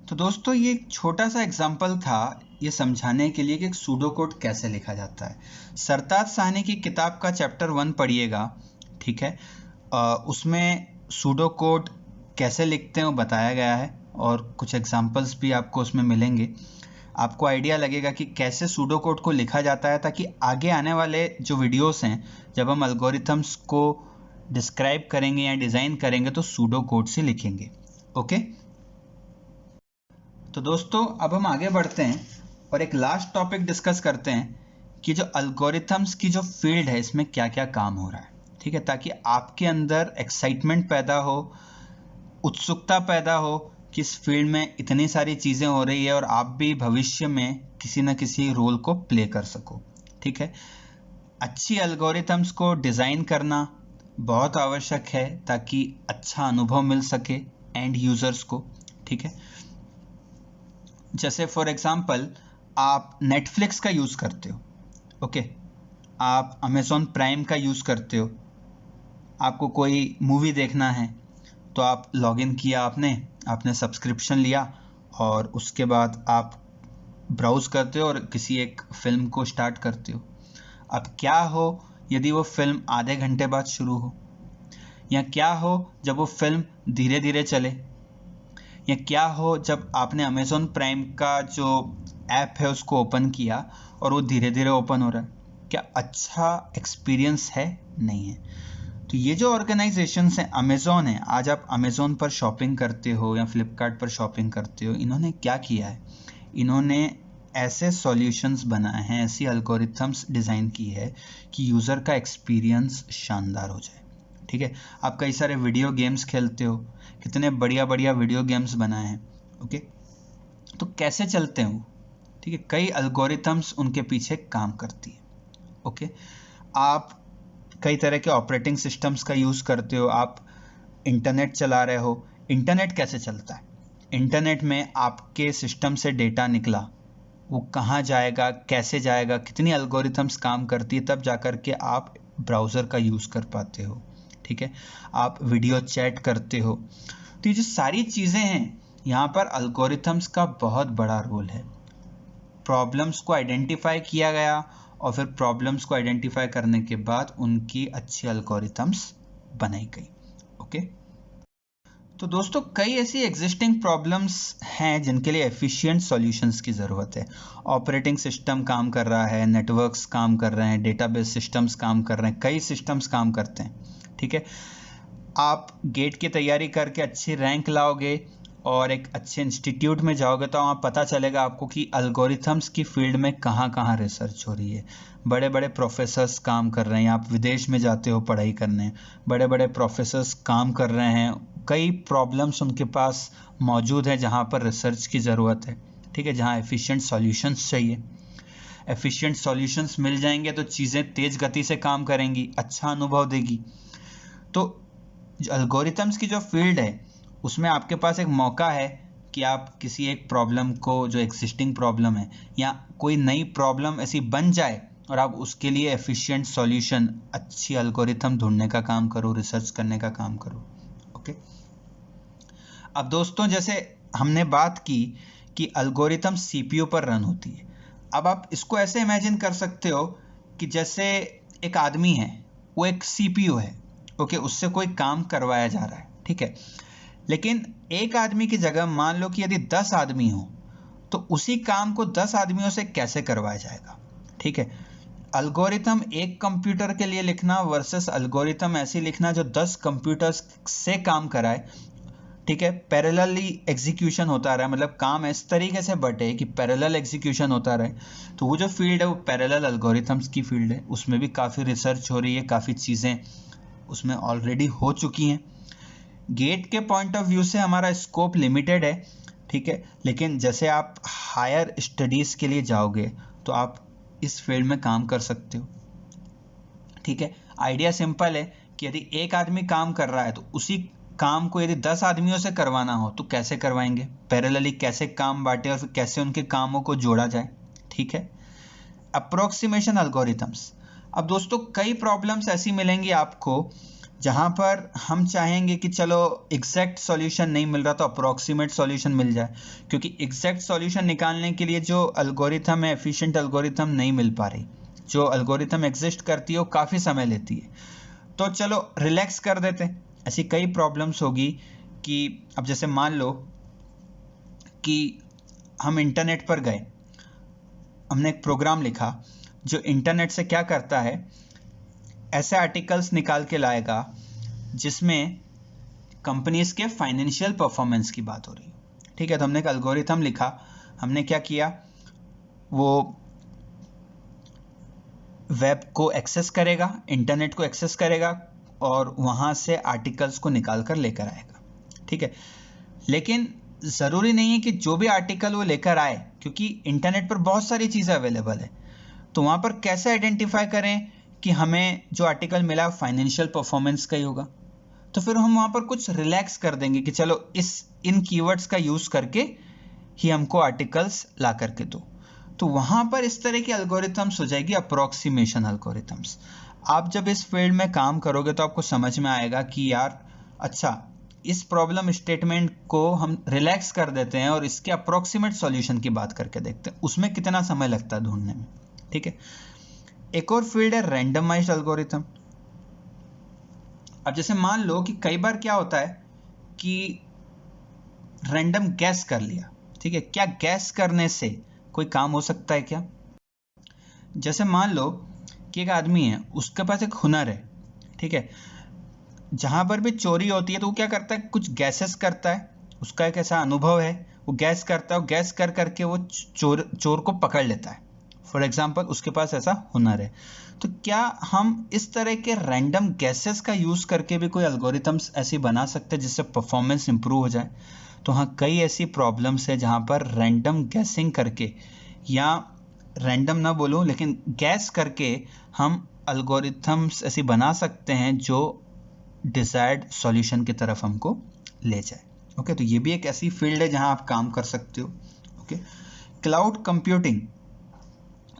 तो दोस्तों ये एक छोटा सा एग्जांपल था ये समझाने के लिए कि सूडो कोड कैसे लिखा जाता है। सरताज साहनी की किताब का चैप्टर 1 पढ़िएगा, ठीक है। उसमें सूडो कोड कैसे लिखते हैं वो बताया गया है और कुछ एग्जांपल्स भी आपको उसमें मिलेंगे। आपको आइडिया लगेगा कि कैसे सूडो कोड को लिखा जाता है, ताकि आगे आने वाले जो वीडियोस हैं जब हम एल्गोरिथम्स को डिस्क्राइब करेंगे या डिज़ाइन करेंगे तो सूडो कोड से लिखेंगे, ओके। तो दोस्तों अब हम आगे बढ़ते हैं और एक लास्ट टॉपिक डिस्कस करते हैं कि जो एल्गोरिथम्स की जो फील्ड है इसमें क्या क्या काम हो रहा है, ठीक है, ताकि आपके अंदर एक्साइटमेंट पैदा हो, उत्सुकता पैदा हो कि इस फील्ड में इतनी सारी चीज़ें हो रही है और आप भी भविष्य में किसी न किसी रोल को प्ले कर सको, ठीक है। अच्छी एल्गोरिथम्स को डिज़ाइन करना बहुत आवश्यक है ताकि अच्छा अनुभव मिल सके एंड यूज़र्स को, ठीक है। जैसे फॉर एग्जांपल आप नेटफ्लिक्स का यूज़ करते हो, ओके, आप अमेज़ॉन प्राइम का यूज़ करते हो, आपको कोई मूवी देखना है तो आप लॉगिन किया, आपने सब्सक्रिप्शन लिया और उसके बाद आप ब्राउज़ करते हो और किसी एक फिल्म को स्टार्ट करते हो। अब क्या हो यदि वो फिल्म आधे घंटे बाद शुरू हो, या क्या हो जब वो फिल्म धीरे धीरे चले, या क्या हो जब आपने अमेज़ॉन प्राइम का जो ऐप है उसको ओपन किया और वो धीरे धीरे ओपन हो रहा है, क्या अच्छा एक्सपीरियंस है? नहीं है। तो ये जो ऑर्गेनाइजेशंस हैं, अमेज़ॉन है, आज आप अमेज़ॉन पर शॉपिंग करते हो या फ्लिपकार्ट पर शॉपिंग करते हो, इन्होंने क्या किया है, इन्होंने ऐसे सॉल्यूशंस बनाए हैं, ऐसी एल्गोरिथम्स डिज़ाइन की है कि यूज़र का एक्सपीरियंस शानदार हो जाए, ठीक है। आप कई सारे वीडियो गेम्स खेलते हो, कितने बढ़िया बढ़िया वीडियो गेम्स बनाए हैं, ओके, तो कैसे चलते हैं वो, ठीक है, कई एल्गोरिथम्स उनके पीछे काम करती है, ओके। आप कई तरह के ऑपरेटिंग सिस्टम्स का यूज़ करते हो, आप इंटरनेट चला रहे हो, इंटरनेट कैसे चलता है, इंटरनेट में आपके सिस्टम से डेटा निकला, वो कहाँ जाएगा, कैसे जाएगा, कितनी एल्गोरिथम्स काम करती है, तब जाकर के आप ब्राउज़र का यूज़ कर पाते हो, ठीक है, आप वीडियो चैट करते हो। तो ये जो सारी चीज़ें हैं, यहाँ पर एल्गोरिथम्स का बहुत बड़ा रोल है। प्रॉब्लम्स को आइडेंटिफाई किया गया और फिर प्रॉब्लम्स को आइडेंटिफाई करने के बाद उनकी अच्छी एल्गोरिथम्स बनाई गई, ओके। तो दोस्तों कई ऐसी एग्जिस्टिंग प्रॉब्लम्स हैं जिनके लिए एफिशिएंट सॉल्यूशंस की ज़रूरत है। ऑपरेटिंग सिस्टम काम कर रहा है, नेटवर्क्स काम कर रहे हैं, डेटाबेस सिस्टम्स काम कर रहे हैं, कई सिस्टम्स काम करते हैं, ठीक है। आप गेट की तैयारी करके अच्छी रैंक लाओगे और एक अच्छे इंस्टीट्यूट में जाओगे तो वहाँ पता चलेगा आपको कि एल्गोरिथम्स की फील्ड में कहाँ कहाँ रिसर्च हो रही है। बड़े बड़े प्रोफेसर्स काम कर रहे हैं, आप विदेश में जाते हो पढ़ाई करने, बड़े बड़े प्रोफेसर्स काम कर रहे हैं, कई प्रॉब्लम्स उनके पास मौजूद हैं जहाँ पर रिसर्च की ज़रूरत है, ठीक है, जहाँ एफिशिएंट सॉल्यूशंस चाहिए। एफिशिएंट सॉल्यूशंस मिल जाएंगे तो चीज़ें तेज़ गति से काम करेंगी, अच्छा अनुभव देगी। तो एल्गोरिथम्स की जो फील्ड है उसमें आपके पास एक मौका है कि आप किसी एक प्रॉब्लम को, जो एग्जिस्टिंग प्रॉब्लम है या कोई नई प्रॉब्लम ऐसी बन जाए और आप उसके लिए एफिशिएंट सॉल्यूशन, अच्छी एल्गोरिथम ढूंढने का काम करो, रिसर्च करने का काम करो। ओके, अब दोस्तों जैसे हमने बात की कि एल्गोरिथम सीपीयू पर रन होती है। अब आप इसको ऐसे इमेजिन कर सकते हो कि जैसे एक आदमी है, वो एक सीपीयू है, ओके, उससे कोई काम करवाया जा रहा है, ठीक है। लेकिन एक आदमी की जगह मान लो कि यदि 10 आदमी हो, तो उसी काम को 10 आदमियों से कैसे करवाया जाएगा, ठीक है। एल्गोरिथम एक कंप्यूटर के लिए लिखना वर्सेस एल्गोरिथम ऐसी लिखना जो 10 कंप्यूटर्स से काम कराए, ठीक है। पैरेलली एग्जीक्यूशन होता रहा है, मतलब काम इस तरीके से बटे कि पैरेलल एग्जीक्यूशन होता रहे। तो वो जो फील्ड है वो पैरेलल एल्गोरिथम्स की फील्ड है, उसमें भी काफ़ी रिसर्च हो रही है, काफ़ी चीज़ें उसमें ऑलरेडी हो चुकी हैं। गेट के पॉइंट ऑफ व्यू से हमारा स्कोप लिमिटेड है, ठीक है, लेकिन जैसे आप हायर स्टडीज़ के लिए जाओगे तो आप इस फील्ड में काम कर सकते हो, ठीक है। आइडिया सिंपल है कि यदि एक आदमी काम कर रहा है तो उसी काम को यदि 10 आदमियों से करवाना हो तो कैसे करवाएंगे, पैरेलली कैसे काम बांटे और फिर कैसे उनके कामों को जोड़ा जाए, ठीक है। Approximation algorithms. अब दोस्तों कई प्रॉब्लम्स ऐसी मिलेंगी आपको जहां पर हम चाहेंगे कि चलो एग्जैक्ट सॉल्यूशन नहीं मिल रहा तो अप्रोक्सीमेट सॉल्यूशन मिल जाए, क्योंकि एग्जैक्ट सॉल्यूशन निकालने के लिए जो एल्गोरिथम है, एफिशिएंट एल्गोरिथम नहीं मिल पा रही। जो एल्गोरिथम एग्जिस्ट करती है वो काफ़ी समय लेती है, तो चलो रिलैक्स कर देते हैं। ऐसी कई प्रॉब्लम्स होगी कि अब जैसे मान लो कि हम इंटरनेट पर गए, हमने एक प्रोग्राम लिखा जो इंटरनेट से क्या करता है, ऐसे आर्टिकल्स निकाल के लाएगा जिसमें कंपनीज के फाइनेंशियल परफॉर्मेंस की बात हो रही है, ठीक है। तो हमने एक एल्गोरिथम लिखा, हमने क्या किया, वो वेब को एक्सेस करेगा, इंटरनेट को एक्सेस करेगा और वहाँ से आर्टिकल्स को निकाल कर लेकर आएगा, ठीक है। लेकिन ज़रूरी नहीं है कि जो भी आर्टिकल वो लेकर आए, क्योंकि इंटरनेट पर बहुत सारी चीज़ें अवेलेबल है। तो वहाँ पर कैसे आइडेंटिफाई करें कि हमें जो आर्टिकल मिला फाइनेंशियल परफॉर्मेंस का ही होगा। तो फिर हम वहाँ पर कुछ रिलैक्स कर देंगे कि चलो इन कीवर्ड्स का यूज़ करके ही हमको आर्टिकल्स ला करके दो। तो वहाँ पर इस तरह की एल्गोरिथम्स हो जाएगी अप्रोक्सीमेशन एल्गोरिथम्स। आप जब इस फील्ड में काम करोगे तो आपको समझ में आएगा कि यार अच्छा, इस प्रॉब्लम स्टेटमेंट को हम रिलैक्स कर देते हैं और इसके अप्रोक्सीमेट सॉल्यूशन की बात करके देखते हैं, उसमें कितना समय लगता है ढूंढने में, ठीक है। एक और फील्ड है रैंडमाइज्ड एल्गोरिथम। अब जैसे मान लो कि कई बार क्या होता है कि रैंडम गैस कर लिया, ठीक है। क्या गैस करने से कोई काम हो सकता है क्या? जैसे मान लो कि एक आदमी है, उसके पास एक हुनर है, ठीक है। जहां पर भी चोरी होती है तो वो क्या करता है, कुछ गैसेस करता है, उसका एक ऐसा अनुभव है, वो गैस करता है, गैस कर करके वो चोर को पकड़ लेता है। फॉर एग्जाम्पल उसके पास ऐसा हुनर है। तो क्या हम इस तरह के रैंडम गैसेस का यूज़ करके भी कोई एल्गोरिथम्स ऐसी बना सकते हैं जिससे परफॉर्मेंस इंप्रूव हो जाए? तो हाँ, कई ऐसी प्रॉब्लम्स है जहाँ पर रैंडम गैसिंग करके, या रैंडम ना बोलूँ लेकिन गैस करके, हम एल्गोरिथम्स ऐसी बना सकते हैं जो डिजायर्ड सॉल्यूशन की तरफ हमको ले जाए। ओके, तो ये भी एक ऐसी फील्ड है जहां आप काम कर सकते हो। Okay, cloud computing.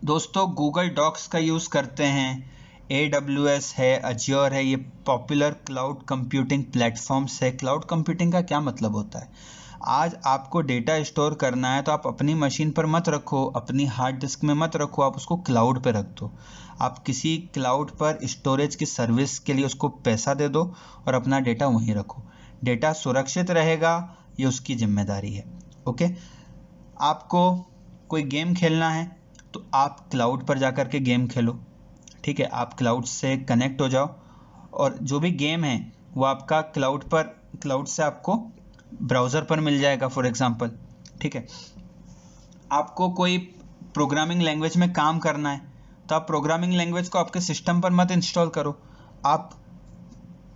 दोस्तों गूगल डॉक्स का यूज़ करते हैं, AWS है, अज्योर है, ये पॉपुलर क्लाउड कंप्यूटिंग प्लेटफॉर्म्स है। क्लाउड कंप्यूटिंग का क्या मतलब होता है? आज आपको डेटा स्टोर करना है तो आप अपनी मशीन पर मत रखो, अपनी हार्ड डिस्क में मत रखो, आप उसको क्लाउड पे रख दो। आप किसी क्लाउड पर स्टोरेज की सर्विस के लिए उसको पैसा दे दो और अपना डेटा वहीं रखो। डेटा सुरक्षित रहेगा, ये उसकी जिम्मेदारी है। ओके, आपको कोई गेम खेलना है तो आप क्लाउड पर जा कर के गेम खेलो, ठीक है। आप क्लाउड से कनेक्ट हो जाओ और जो भी गेम है वो आपका क्लाउड से आपको ब्राउज़र पर मिल जाएगा फॉर एग्जांपल, ठीक है। आपको कोई प्रोग्रामिंग लैंग्वेज में काम करना है तो आप प्रोग्रामिंग लैंग्वेज को आपके सिस्टम पर मत इंस्टॉल करो, आप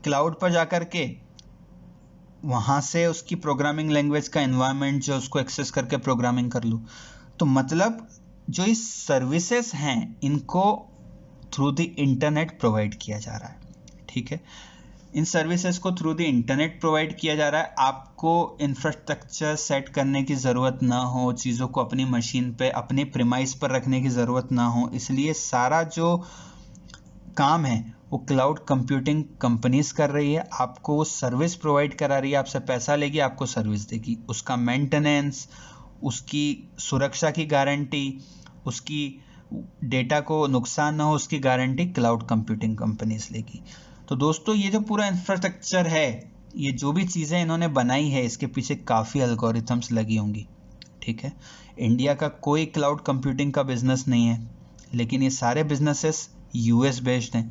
क्लाउड पर जाकर के वहाँ से उसकी प्रोग्रामिंग लैंग्वेज का एनवायरनमेंट जो उसको एक्सेस करके प्रोग्रामिंग कर लो। तो मतलब जो इस सर्विसेज हैं इनको थ्रू द इंटरनेट प्रोवाइड किया जा रहा है, ठीक है। इन सर्विसेज को थ्रू द इंटरनेट प्रोवाइड किया जा रहा है। आपको इंफ्रास्ट्रक्चर सेट करने की ज़रूरत ना हो, चीज़ों को अपनी मशीन पे अपनी प्रीमाइस पर रखने की ज़रूरत ना हो, इसलिए सारा जो काम है वो क्लाउड कंप्यूटिंग कंपनीज कर रही है। आपको वो सर्विस प्रोवाइड करा रही है, आपसे पैसा लेगी, आपको सर्विस देगी। उसका मेंटेनेंस, उसकी सुरक्षा की गारंटी, उसकी डेटा को नुकसान ना हो उसकी गारंटी क्लाउड कंप्यूटिंग कंपनीज लेगी। तो दोस्तों ये जो पूरा इंफ्रास्ट्रक्चर है, ये जो भी चीज़ें इन्होंने बनाई है, इसके पीछे काफ़ी एल्गोरिथम्स लगी होंगी। ठीक है, इंडिया का कोई क्लाउड कंप्यूटिंग का बिजनेस नहीं है, लेकिन ये सारे बिजनेसेस यूएस बेस्ड हैं।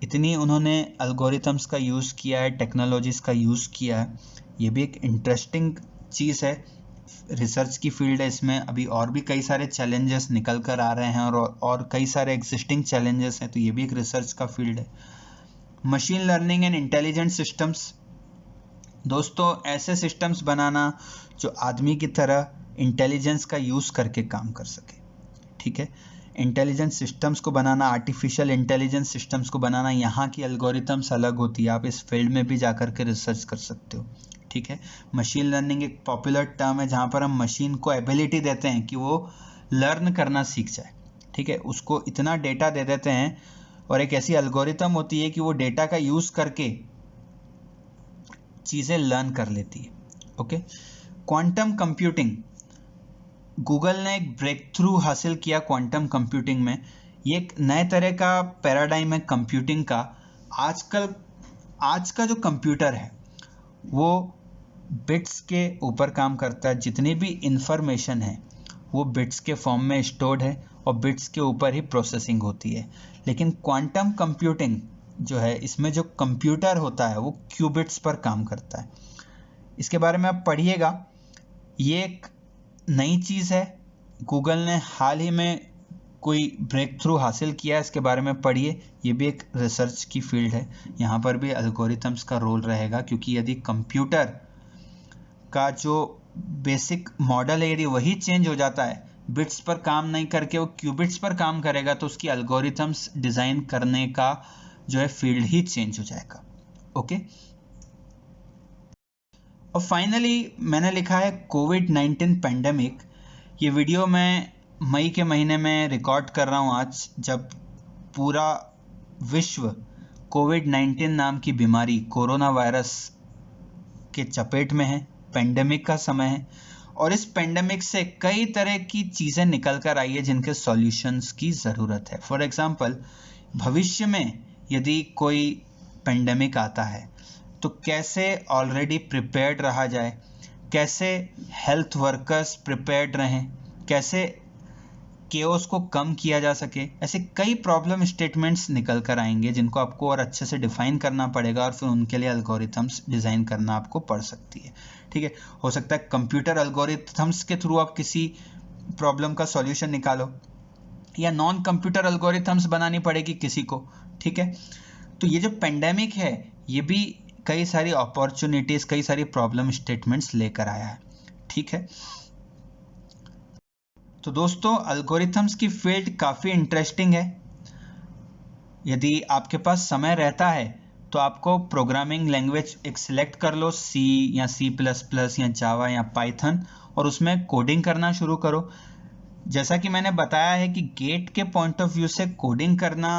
इतनी उन्होंने एल्गोरिथम्स का यूज़ किया है, टेक्नोलॉजीज़ का यूज़ किया है। ये भी एक इंटरेस्टिंग चीज़ है, रिसर्च की फील्ड है। इसमें अभी और भी कई सारे चैलेंजेस निकल कर आ रहे हैं और कई सारे एग्जिस्टिंग चैलेंजेस हैं, तो ये भी एक रिसर्च का फील्ड है। Machine learning and intelligent systems, दोस्तों ऐसे सिस्टम्स बनाना जो आदमी की तरह इंटेलिजेंस का यूज़ करके काम कर सके। ठीक है, इंटेलिजेंट सिस्टम्स को बनाना, आर्टिफिशियल इंटेलिजेंस सिस्टम्स को बनाना, यहाँ की एल्गोरिथम्स अलग होती है। आप इस फील्ड में भी जाकर के रिसर्च कर सकते हो। ठीक है, मशीन लर्निंग एक पॉपुलर टर्म है जहाँ पर हम मशीन को एबिलिटी देते हैं कि वो लर्न करना सीख जाए। ठीक है, उसको इतना डेटा दे देते हैं और एक ऐसी एल्गोरिथम होती है कि वो डेटा का यूज़ करके चीज़ें लर्न कर लेती है। ओके, क्वांटम कंप्यूटिंग, गूगल ने एक ब्रेक थ्रू हासिल किया क्वांटम कंप्यूटिंग में। ये एक नए तरह का पैराडाइम है कंप्यूटिंग का। आजकल आज का जो कंप्यूटर है वो बिट्स के ऊपर काम करता है। जितनी भी इंफॉर्मेशन है वो बिट्स के फॉर्म में स्टोर्ड है और बिट्स के ऊपर ही प्रोसेसिंग होती है। लेकिन क्वांटम कंप्यूटिंग जो है, इसमें जो कंप्यूटर होता है वो क्यूबिट्स पर काम करता है। इसके बारे में आप पढ़िएगा, ये एक नई चीज़ है। गूगल ने हाल ही में कोई ब्रेक थ्रू हासिल किया है, इसके बारे में पढ़िए। ये भी एक रिसर्च की फील्ड है, यहाँ पर भी एल्गोरिथम्स का रोल रहेगा, क्योंकि यदि कंप्यूटर का जो बेसिक मॉडल है यदि वही चेंज हो जाता है, बिट्स पर काम नहीं करके वो क्यूबिट्स पर काम करेगा, तो उसकी एल्गोरिथम्स डिज़ाइन करने का जो है फील्ड ही चेंज हो जाएगा। ओके, और फाइनली मैंने लिखा है कोविड-19 पेंडेमिक। ये वीडियो मैं मई के महीने में रिकॉर्ड कर रहा हूँ आज, जब पूरा विश्व कोविड-19 नाम की बीमारी, कोरोना वायरस के चपेट में है। पेंडेमिक का समय है और इस पेंडेमिक से कई तरह की चीज़ें निकल कर आई है जिनके सॉल्यूशंस की ज़रूरत है। फॉर एग्जांपल, भविष्य में यदि कोई पेंडेमिक आता है तो कैसे ऑलरेडी प्रिपेयर्ड रहा जाए, कैसे हेल्थ वर्कर्स प्रिपेयर्ड रहें, कैसे केओस को कम किया जा सके। ऐसे कई प्रॉब्लम स्टेटमेंट्स निकल कर आएंगे जिनको आपको और अच्छे से डिफाइन करना पड़ेगा और फिर उनके लिए एल्गोरिथम्स डिज़ाइन करना आपको पड़ सकती है। ठीक है, हो सकता है कंप्यूटर एल्गोरिथम्स के थ्रू आप किसी प्रॉब्लम का सॉल्यूशन निकालो, या नॉन कंप्यूटर एल्गोरिथम्स बनानी पड़ेगी किसी को। ठीक है, तो ये जो पेंडेमिक है ये भी कई सारी अपॉर्चुनिटीज़, कई सारी प्रॉब्लम स्टेटमेंट्स लेकर आया है। ठीक है, तो दोस्तों एल्गोरिथम्स की फील्ड काफ़ी इंटरेस्टिंग है। यदि आपके पास समय रहता है तो आपको प्रोग्रामिंग लैंग्वेज एक सिलेक्ट कर लो, सी या C++ या जावा या पाइथन, और उसमें कोडिंग करना शुरू करो। जैसा कि मैंने बताया है कि गेट के पॉइंट ऑफ व्यू से कोडिंग करना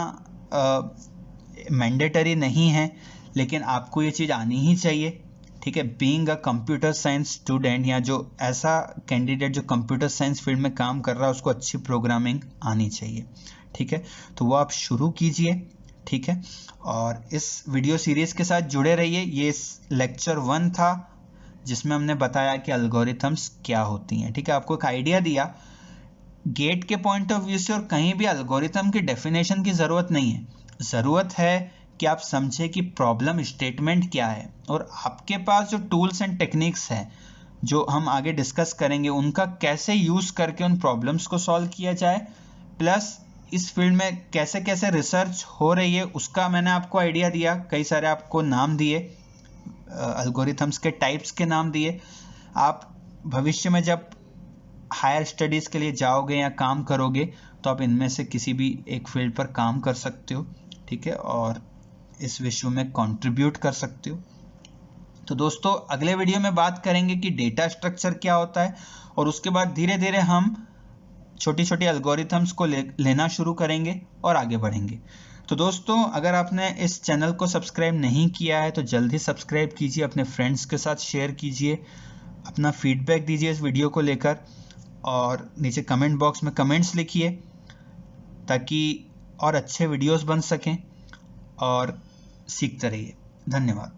मैंडेटरी नहीं है, लेकिन आपको ये चीज़ आनी ही चाहिए। ठीक है, being a computer science student या जो ऐसा कैंडिडेट जो कंप्यूटर साइंस फील्ड में काम कर रहा है उसको अच्छी प्रोग्रामिंग आनी चाहिए। ठीक है, तो वो आप शुरू कीजिए। ठीक है, और इस वीडियो सीरीज़ के साथ जुड़े रहिए। ये लेक्चर 1 था जिसमें हमने बताया कि एल्गोरिथम्स क्या होती हैं। ठीक है, आपको एक आइडिया दिया गेट के पॉइंट ऑफ व्यू से, और कहीं भी एल्गोरिथम की डेफिनेशन की ज़रूरत नहीं है। ज़रूरत है कि आप समझे कि प्रॉब्लम स्टेटमेंट क्या है, और आपके पास जो टूल्स एंड टेक्निक्स हैं जो हम आगे डिस्कस करेंगे उनका कैसे यूज़ करके उन प्रॉब्लम्स को सॉल्व किया जाए, प्लस इस फील्ड में कैसे कैसे रिसर्च हो रही है उसका मैंने आपको आइडिया दिया। कई सारे आपको नाम दिए, एल्गोरिथम्स के टाइप्स के नाम दिए। आप भविष्य में जब हायर स्टडीज़ के लिए जाओगे या काम करोगे तो आप इनमें से किसी भी एक फील्ड पर काम कर सकते हो। ठीक है, और इस विश्व में कंट्रीब्यूट कर सकते हो। तो दोस्तों अगले वीडियो में बात करेंगे कि डेटा स्ट्रक्चर क्या होता है, और उसके बाद धीरे धीरे हम छोटी छोटी एल्गोरिथम्स को लेना शुरू करेंगे और आगे बढ़ेंगे। तो दोस्तों अगर आपने इस चैनल को सब्सक्राइब नहीं किया है तो जल्दी सब्सक्राइब कीजिए, अपने फ्रेंड्स के साथ शेयर कीजिए, अपना फीडबैक दीजिए इस वीडियो को लेकर, और नीचे कमेंट बॉक्स में कमेंट्स लिखिए ताकि और अच्छे वीडियोस बन सकें, और सीखते रहिए। धन्यवाद।